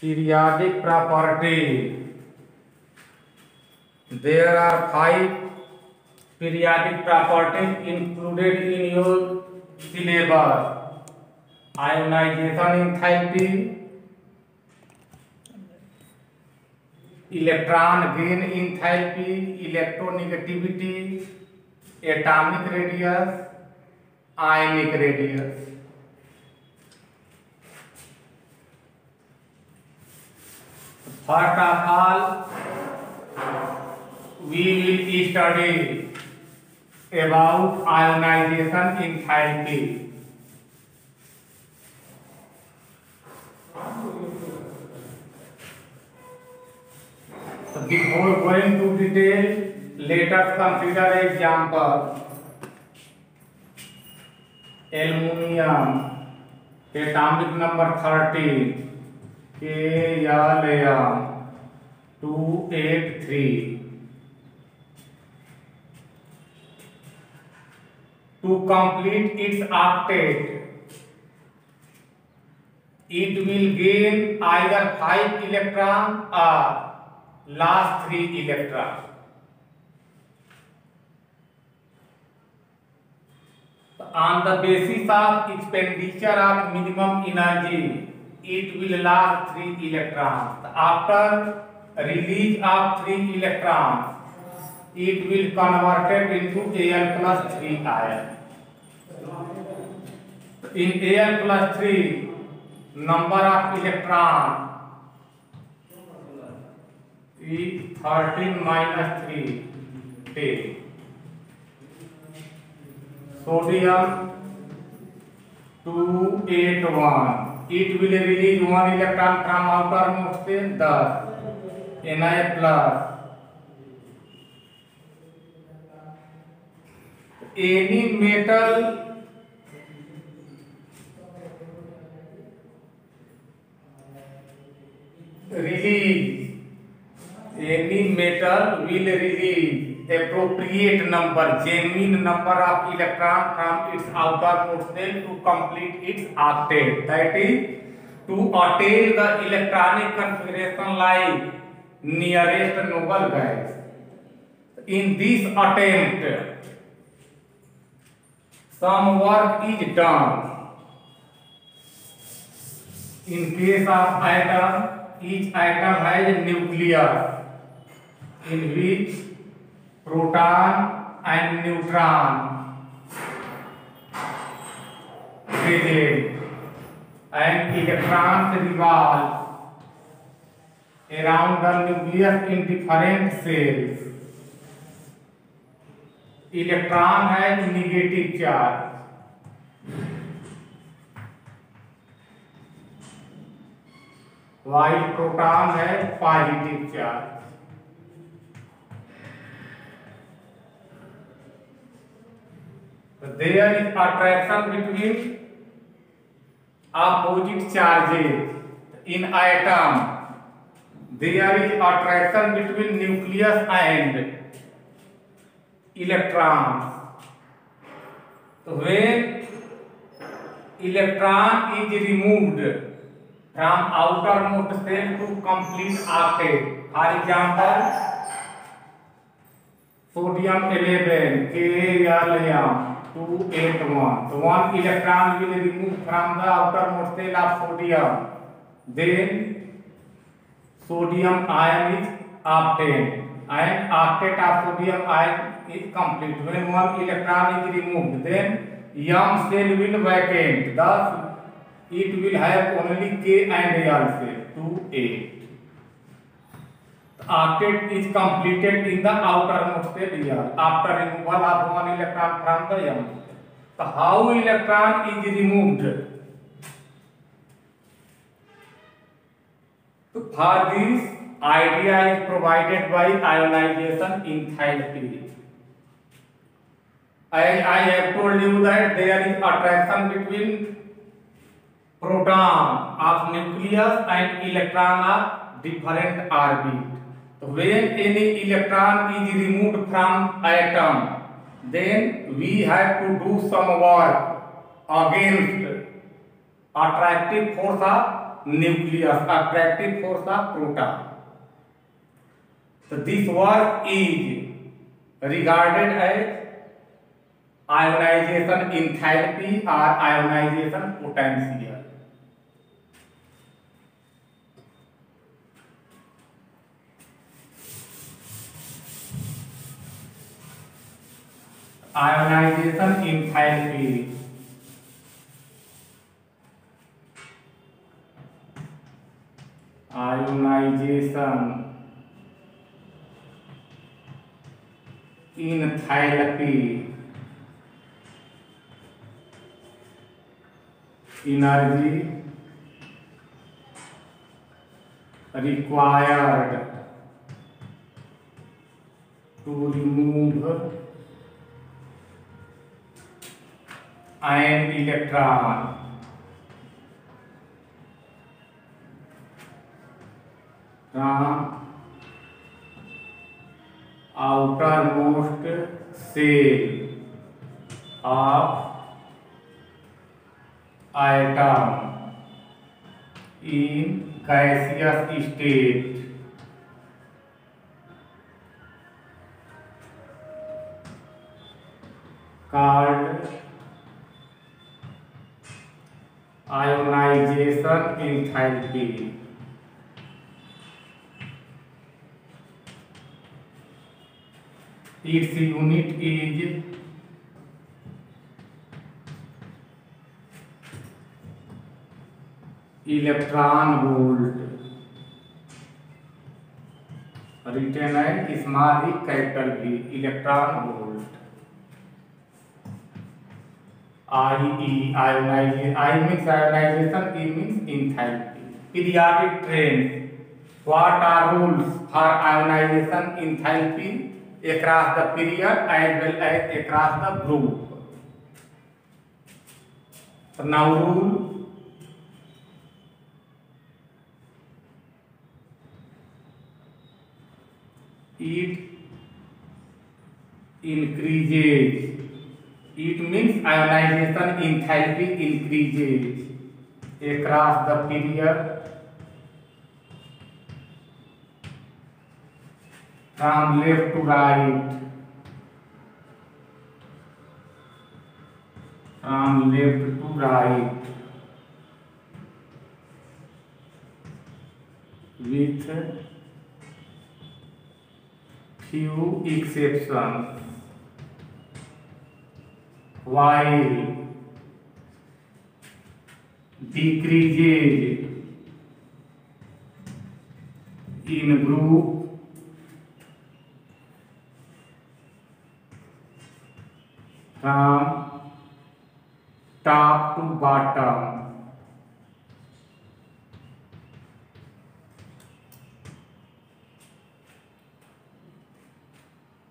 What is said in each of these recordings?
Periodic property. There are 5 periodic properties included in your syllabus. Ionization enthalpy, electron gain enthalpy, electronegativity, atomic radius, ionic radius. First of all, we will study about ionization enthalpy. So before going to detail, let us consider example. Aluminium, atomic number 13, Ka 283. To complete its octet, it will gain either 5 electrons or last 3 electrons. On the basis of expenditure of minimum energy, it will last 3 electrons. After release of 3 electrons, it will converted into Al plus 3 ion. In Al plus 3, number of electrons is 13 minus 3, 10. Sodium 281. It will release 1 electron from outermost shell, thus Na plus. Any metal will release appropriate number, genuine number of electrons from its outermost shell to complete its octet. That is, to attain the electronic configuration like nearest noble gas. In this attempt, some work is done. In case of atom, each atom has a nucleus in which proton and neutron present, and electrons revolve around the nucleus in different shells. Electron has negative charge. While proton has positive charge. So there is attraction between opposite charges. In atom, there is attraction between nucleus and electrons. So when electron is removed from outermost shell to complete octet, for example, sodium 11, Ka 281. So 1 electron will remove from the outermost shell of sodium. Then sodium ion is obtained, and octet of sodium ion is complete. When 1 electron is removed, then M shell will vacant. Thus, it will have only K and L shell, 2A. The octet is completed in the outermost shell after removal of 1 electron from the M. So how electron is removed? So for this, idea is provided by ionization enthalpy. I have told you that there is attraction between proton of nucleus and electron of different orbit. So when any electron is removed from atom, then we have to do some work against attractive force of nucleus, attractive force of proton. So this work is regarded as ionization enthalpy or ionization potential. Ionization enthalpy. Ionization enthalpy, energy required to remove an electron from outermost shell of atom in gaseous state called ionization enthalpy. Its unit is electron volt, written as small e capital V, electron volt. IE, ionization. I means ionization, E means enthalpy. Periodic trend. What are rules for ionization enthalpy across the period as well as across the group? So now rule. It increases. It means ionization enthalpy increases across the period from left to right. From left to right with few exceptions. While decreases in group from top to bottom.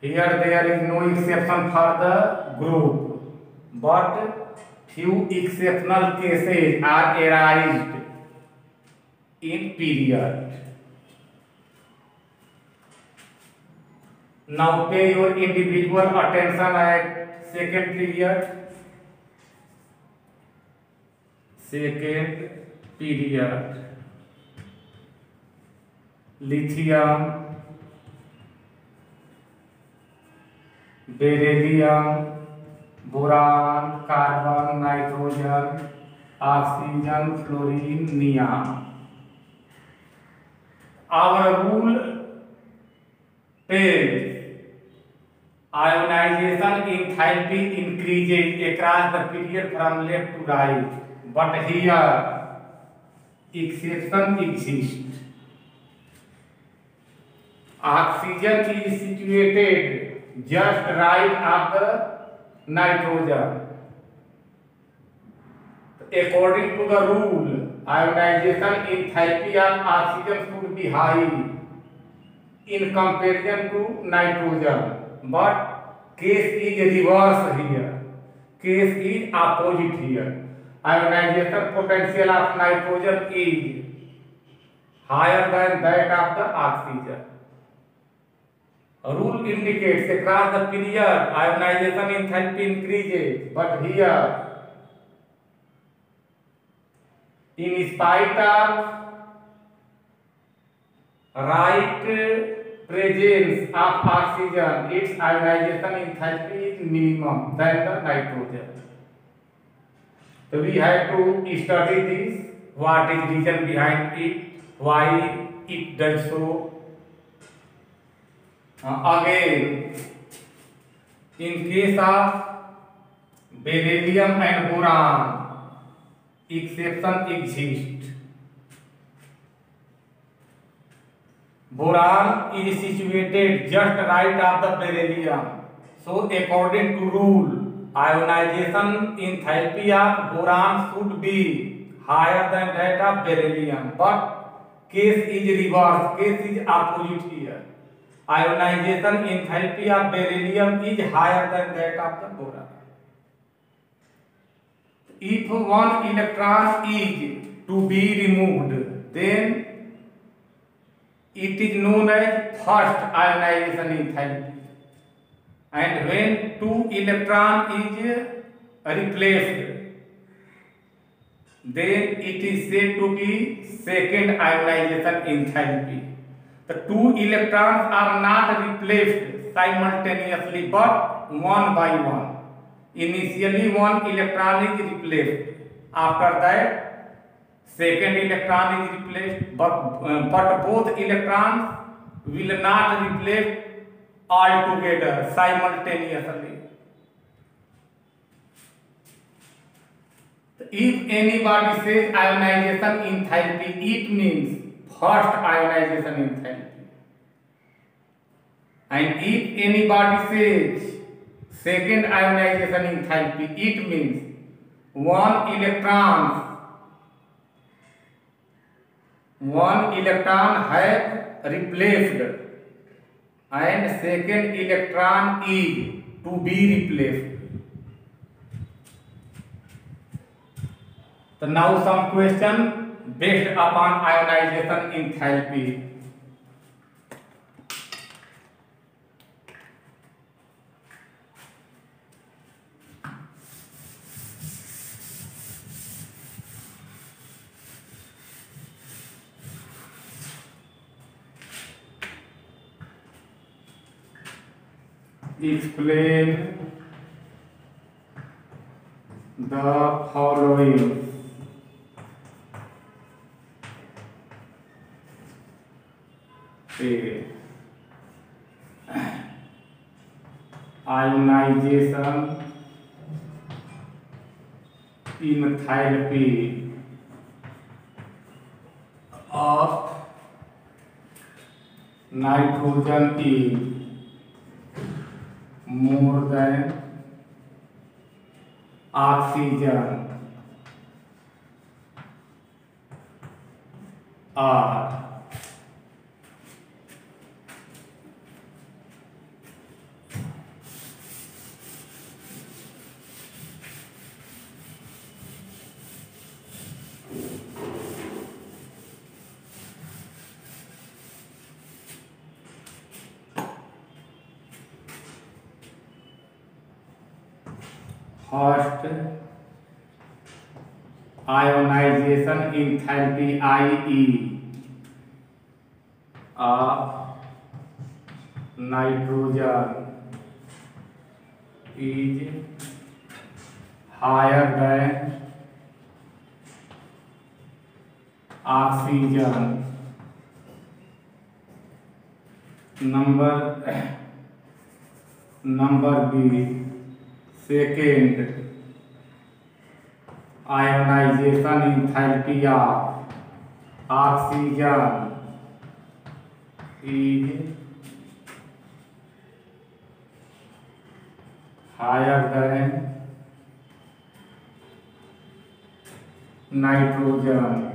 Here there is no exception for the group, but few exceptional cases are arised in period. Now pay your individual attention at second period. Second period. Lithium, beryllium, boron, carbon, nitrogen, oxygen, fluorine, neon. Our rule tells ionization enthalpy increases across the period from left to right, but here exception exists. Oxygen is situated just right after nitrogen. According to the rule, ionization enthalpy of oxygen should be high in comparison to nitrogen, but case is reverse here. Case is opposite here. Ionization potential of nitrogen is higher than that of the oxygen. Rule indicates across the period ionization enthalpy increases, but here In spite of right presence of oxygen, its ionization enthalpy is minimum than the nitrogen. So we have to study this. What is reason behind it? Why it does so? Again, in case of beryllium and boron, exception exists. Boron is situated just right of the beryllium. So according to rule, ionization enthalpy of boron should be higher than that of beryllium. But case is reverse, case is opposite here. Ionization enthalpy of beryllium is higher than that of the boron. If one electron is to be removed, then it is known as first ionization enthalpy. And when two electron is replaced, then it is said to be second ionization enthalpy. The two electrons are not replaced simultaneously but one by one. Initially one electron is replaced. After that second electron is replaced, but both electrons will not replace altogether simultaneously. If anybody says ionization enthalpy, it means first ionization enthalpy. And if anybody says second ionization enthalpy, it means one electron has replaced and second electron is to be replaced. So now some question based upon ionization enthalpy. Explain the following. Ionization enthalpy of nitrogen is more than oxygen or first ionization enthalpy IE of nitrogen is higher than oxygen. Number B, second ionization enthalpy of oxygen is higher than nitrogen.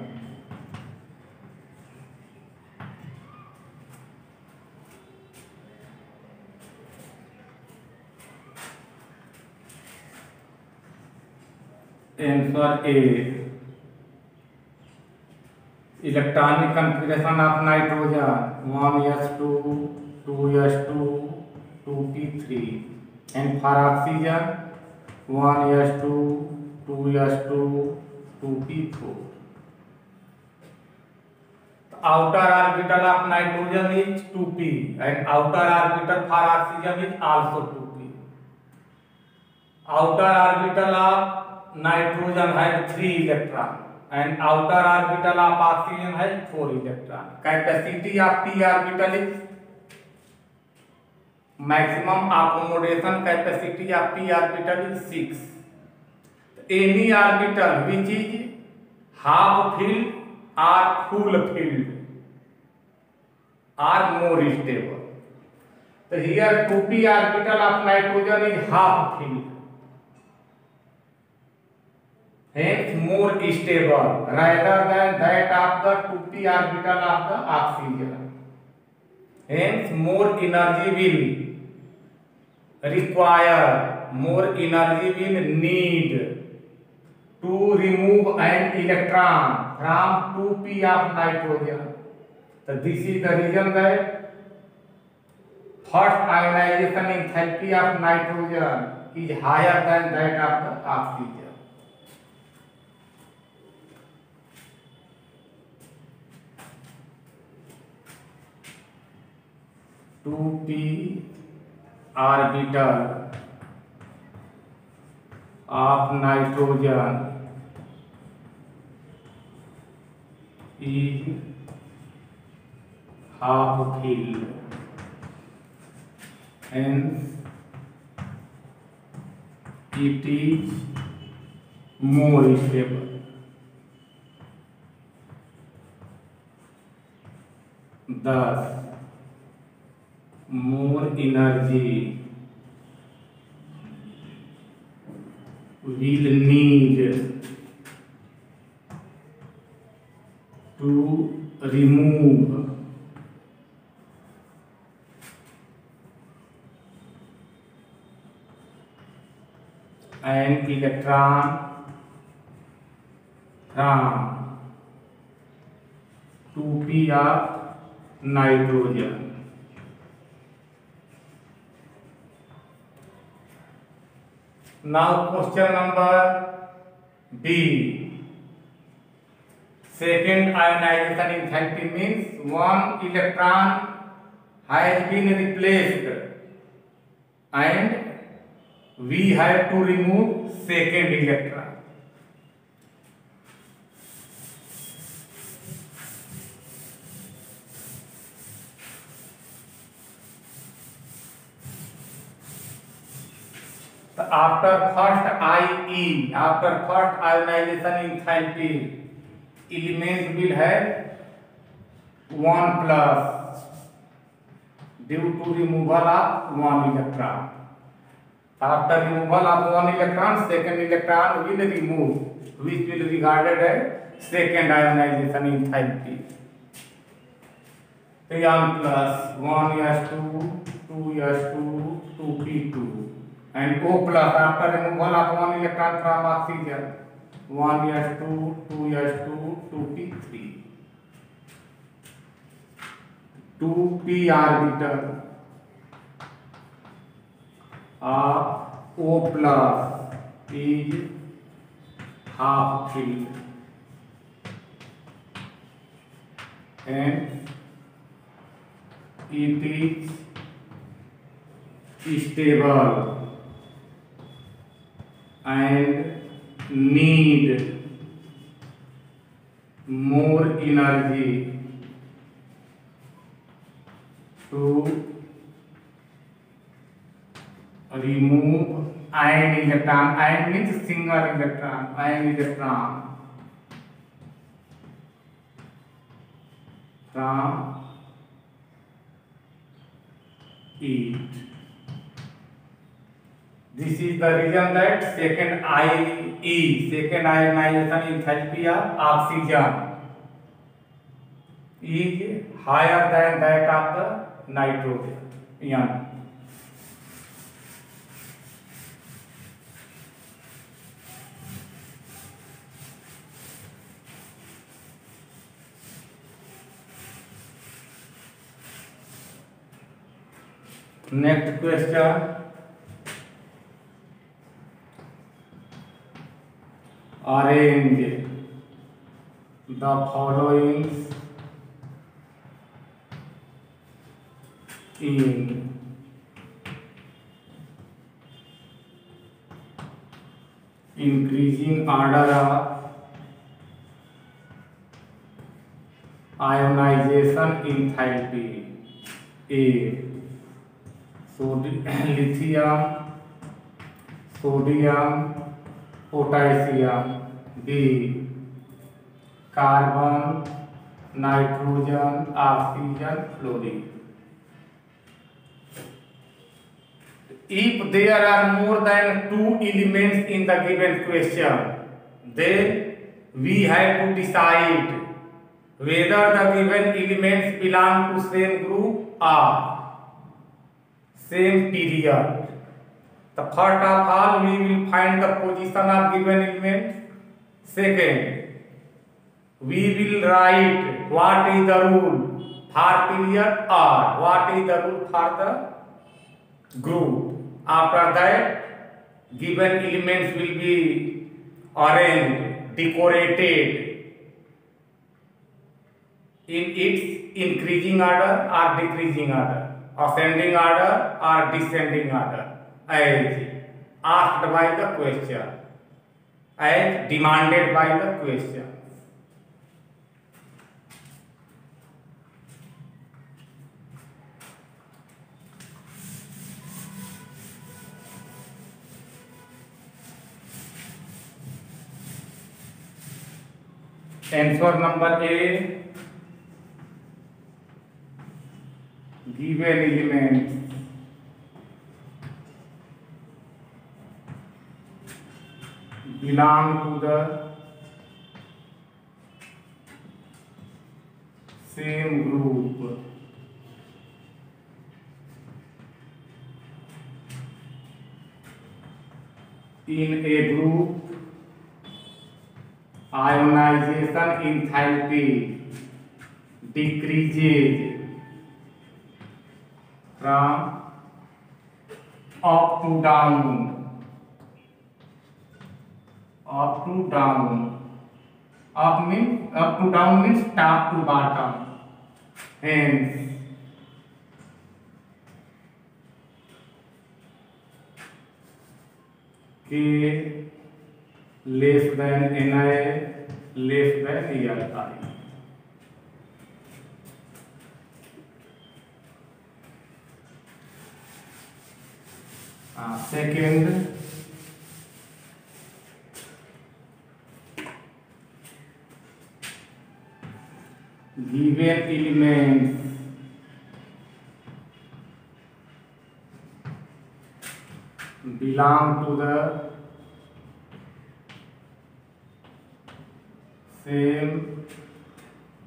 Answer A. Electronic configuration of nitrogen 1s2, 2s2, 2p3, and for oxygen 1s2, 2s2, 2p4. outer orbital of nitrogen is 2p and outer orbital for oxygen is also 2p. Outer orbital of nitrogen has 3 electrons and outer orbital of oxygen has 4 electrons. Capacity of p orbital is maximum accommodation capacity of p orbital is 6. Any orbital which is half filled or full filled are more stable. So here 2p orbital of nitrogen is half filled, hence more stable rather than that of the 2p orbital of the oxygen. Hence more energy will require, more energy will need to remove an electron from 2p of nitrogen. So this is the reason that first ionization enthalpy of nitrogen is higher than that of the oxygen. Two p orbital of nitrogen is half filled, hence it is more stable. Thus, more energy will need to remove an electron from 2p of nitrogen. Now question number B. Second ionization enthalpy means one electron has been replaced and we have to remove second electron. So after first IE, after first ionization enthalpy, element will have 1 plus due to removal of 1 electron. After removal of 1 electron, second electron will remove, which will be regarded as second ionization enthalpy. 1 plus 1s2, 2s2, 2p2 and O plus after removal of 1 electron from oxygen, 1s2, 2s2, 2p3. 2p orbital of O plus is half filled and it is stable and need more energy to remove ion electron. Ion means single electron, ion electron from it. This is the reason that second IE, second ionization enthalpy of oxygen is higher than that of the nitrogen. Next question. Arrange the following in increasing order of ionization enthalpy. A. lithium, sodium, potassium. B. carbon, nitrogen, oxygen, fluorine. If there are more than two elements in the given question, then we have to decide whether the given elements belong to same group or same period. The first of all, we will find the position of given elements. Second, we will write what is the rule for period or what is the rule for the group. After that, given elements will be arranged, decorated in its increasing order or decreasing order, ascending order or descending order, as asked by the question, as demanded by the question. Answer number A. Given elements belong to the same group in a group. Ionization enthalpy decreases from up to down. Up to down. Up to down means top to bottom. Hence, K less than Ni less than Li. Second, given elements belong to the same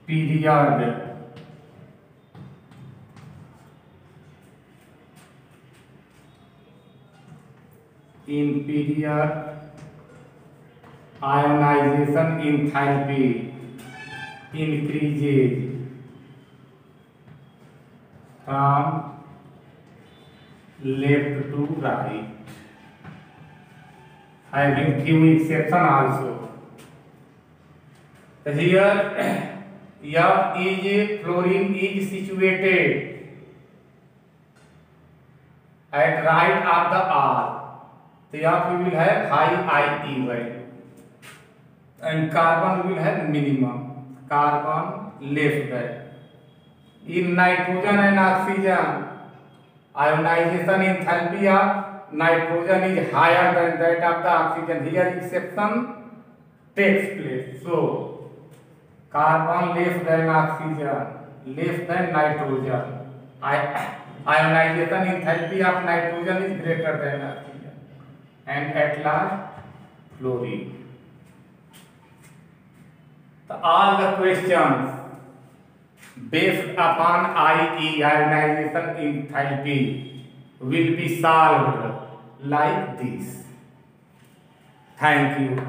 period. In period, ionization enthalpy increases from left to right, having few exception also. Here, F is fluorine is situated at right of the R. So यहाँ we will have high IE value and carbon will have minimum. Carbon less than. In nitrogen and oxygen, ionization enthalpy of nitrogen is higher than that of the oxygen. Here exception takes place. So carbon less than oxygen, less than nitrogen. Ionization enthalpy of nitrogen is greater than oxygen. And at last, fluorine. So all the questions based upon IE, ionization enthalpy, will be solved like this. Thank you.